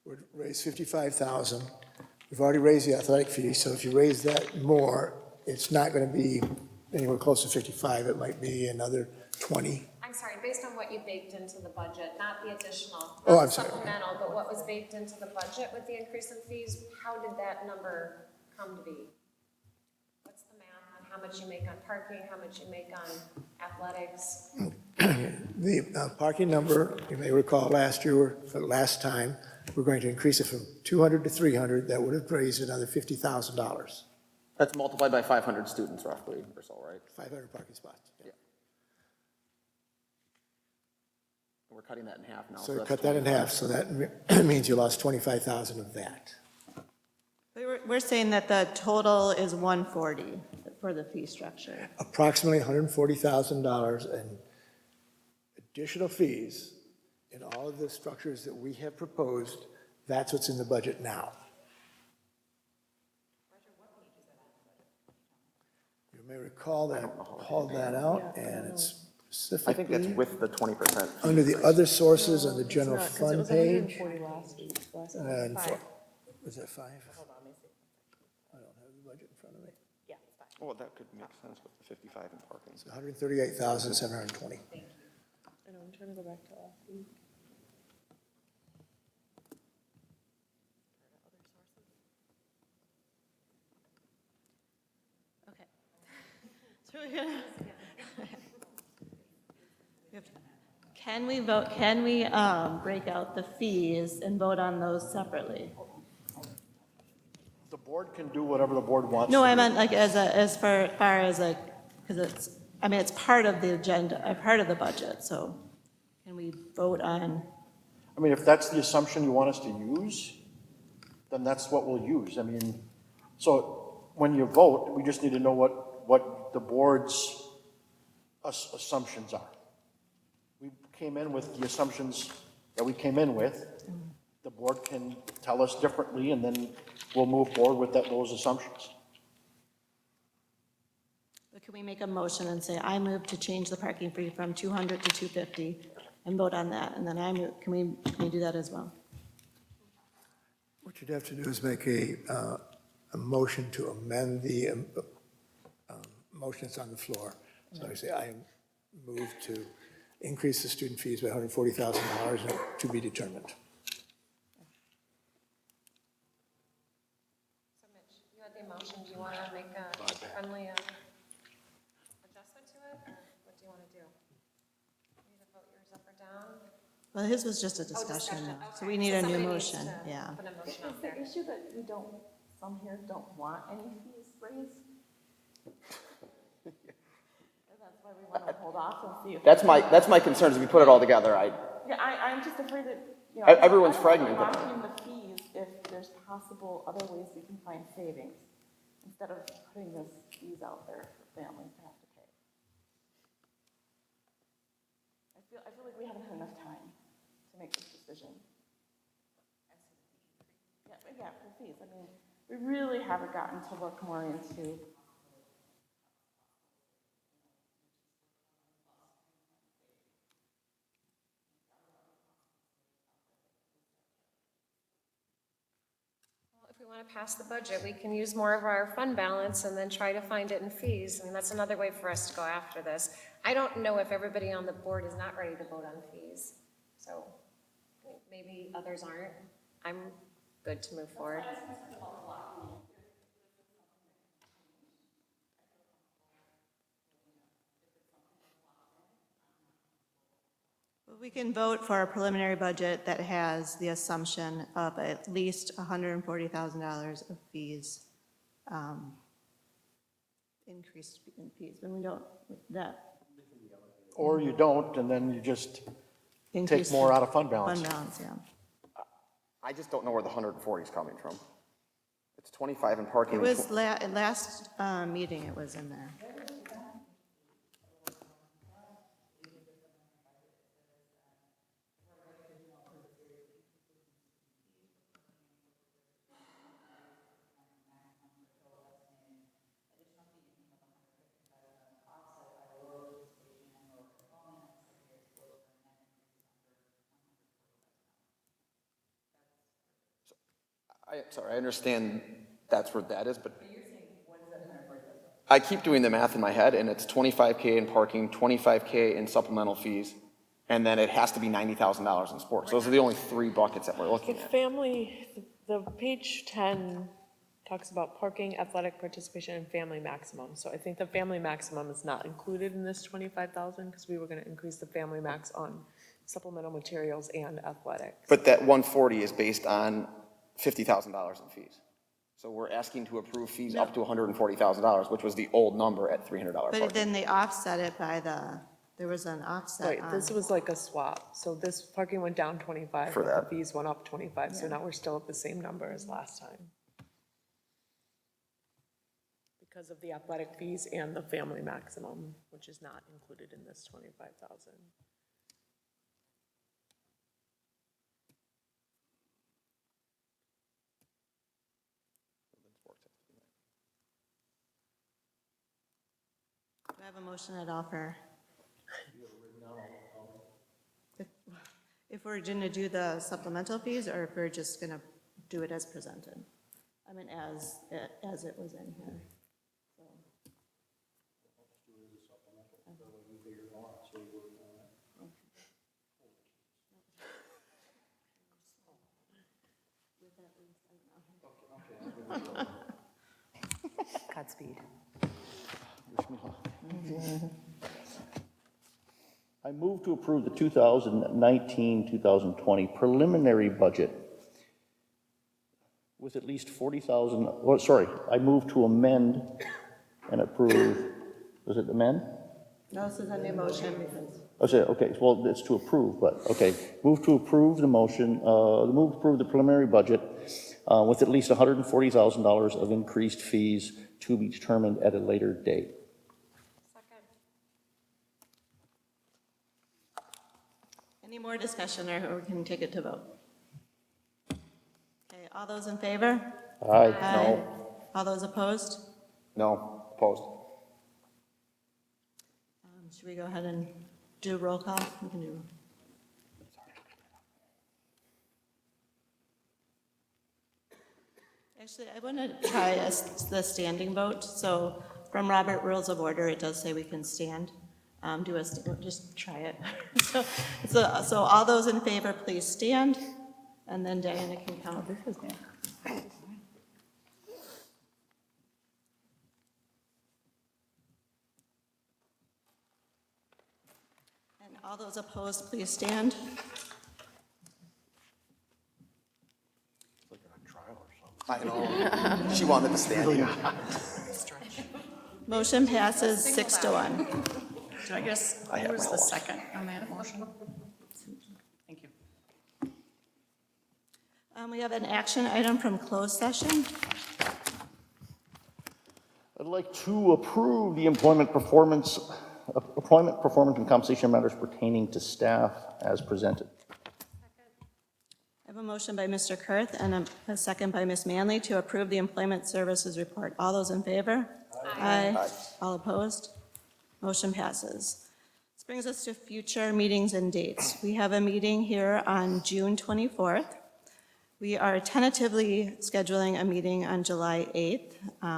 would raise $55,000. We've already raised the athletic fee, so if you raise that more, it's not going to be anywhere close to 55. It might be another 20. I'm sorry, based on what you baked into the budget, not the additional, Oh, not I'm the sorry. supplemental, but what was baked into the budget with the increase in fees, how did that number come to be? What's the math on how much you make on parking, how much you make on athletics? The parking number, you may recall last year, for the last time, we're going to increase it from 200 to 300. That would have raised another $50,000. That's multiplied by 500 students roughly, or so, right? 500 parking spots. Yeah. We're cutting that in half now. So you that's cut that in 25. half, so that means you lost 25,000 of that. We're saying that the total is 140 for the fee structure. Approximately $140,000 in additional fees in all of the structures that we have proposed. That's what's in the budget now. You may recall that I called that out, and it's I think that's specifically with the 20%. under the other sources on the general Because it fund was page. 140 last week, last And five. was that 5? Hold on, let me see. I don't have the budget in front of me. Yeah, it's fine. Well, that could make sense with the 55 in parking. It's 138,720. I know, I'm trying to go back to last week. Okay. So we're gonna. We have Can we vote, can we break out the fees and vote on those separately? The board can do whatever the board wants. No, to I do. meant like as far as like, because it's, I mean, it's part of the agenda, part of the budget, so can we vote on? I mean, if that's the assumption you want us to use, then that's what we'll use. I mean, so when you vote, we just need to know what the board's assumptions are. We came in with the assumptions that we came in with. The board can tell us differently, and then we'll move forward with those assumptions. Can we make a motion and say, I move to change the parking fee from 200 to 250 and vote on that? And then I move, can we do that as well? What you'd have to do is make a motion to amend the motions on the floor. So I say, I move to increase the student fees by $140,000 to be determined. So Mitch, you had the motion, do you want to make a friendly adjustment to it, or what do you want to do? You need to vote yours up or down? Well, his was just a discussion, though, so we need a new motion, yeah. Put a motion out Is there. the issue that we don't, some here don't want any fees raised? And that's why we want to hold off and see if. That's my concern, is if we put it all together, Yeah, I'm just afraid that, you know. Everyone's I don't fragmented. want to lock in the fees if there's possible other ways we can find savings, instead of putting this fees out there for families to have to pay. I feel like we haven't had enough time to make this decision. Yeah, for fees, I mean, we really haven't gotten to look more into. If we want to pass the budget, we can use more of our fund balance and then try to find it in fees. I mean, that's another way for us to go after this. I don't know if everybody on the board is not ready to vote on fees. So maybe others aren't. I'm good to move forward. We can vote for a preliminary budget that has the assumption of at least $140,000 of fees, increased in fees, when we don't, that. Or you don't, and then you just take increase more out of fund balance. Fund balance, yeah. I just don't know where the 140 is coming from. It's 25 in parking. It was last meeting, it was in there. Sorry, I understand that's where that is, but I keep doing the math in my head, and it's 25K in parking, 25K in supplemental fees, and then it has to be $90,000 in sports. Those are the only three buckets that we're looking The at. family, the page 10 talks about parking, athletic participation, and family maximum. So I think the family maximum is not included in this 25,000, because we were going to increase the family max on supplemental materials and athletics. But that 140 is based on $50,000 in fees. So we're asking to approve fees up to $140,000, which was the old number at $300 But parking. then they offset it by there was an offset Right, on. this was like a swap. So this parking went down 25, For but that. the fees went up 25. So now we're still at the same number as last time, because of the athletic fees and the family maximum, which is not included in this 25,000. Do I have a motion at all for? If we're going to do the supplemental fees, or if we're just going to do it as presented? I mean, as it was in here. Godspeed. I move to approve the 2019-2020 preliminary budget with at least 40,000, oh, sorry, I move to amend and approve, was it amend? No, this is a new motion because. Oh, sorry, okay, well, it's to approve, but, okay. Move to approve the motion, move to approve the preliminary budget with at least $140,000 of increased fees to be determined at a later date. Any more discussion, or we can take it to vote? Okay, all those in favor? Aye. Aye. All those opposed? No, opposed. Should we go ahead and do roll call? We can do. Actually, I want to try the standing vote. So from Robert Rules of Order, it does say we can stand. Just try it. So all those in favor, please stand, and then Diana can count. This is new. And all those opposed, please stand. I know. She wanted to stand. Motion passes 6-1. Do I guess, who was the second on that motion? Thank you. We have an action item from closed session. I'd like to approve the employment performance and compensation matters pertaining to staff as presented. I have a motion by Mr. Kurth and a second by Ms. Manley to approve the employment services report. All those in favor? Aye. All opposed? Motion passes. This brings us to future meetings and dates. We have a meeting here on June 24th. We are tentatively scheduling a meeting on July 8th.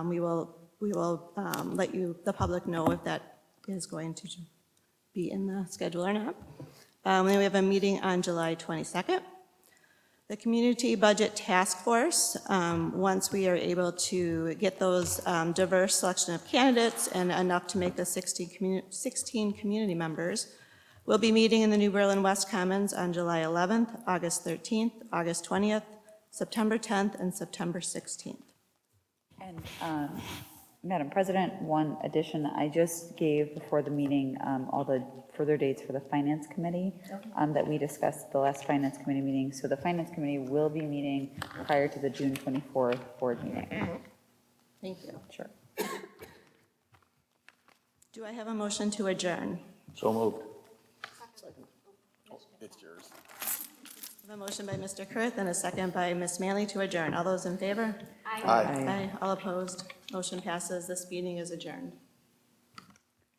We will let the public know if that is going to be in the schedule or not. Then we have a meeting on July 22nd. The Community Budget Task Force, once we are able to get those diverse selection of candidates and enough to make the 16 community members, we'll be meeting in the New Berlin West Commons on July 11th, August 13th, August 20th, September 10th, and September 16th. And Madam President, one addition, I just gave before the meeting all the further dates for the Finance Committee that we discussed at the last Finance Committee meeting. So the Finance Committee will be meeting prior to the June 24th board meeting. Thank you. Sure. Do I have a motion to adjourn? So moved. It's yours. I have a motion by Mr. Kurth and a second by Ms. Manley to adjourn. All those in favor? Aye. Aye. All opposed? Motion passes. This meeting is adjourned.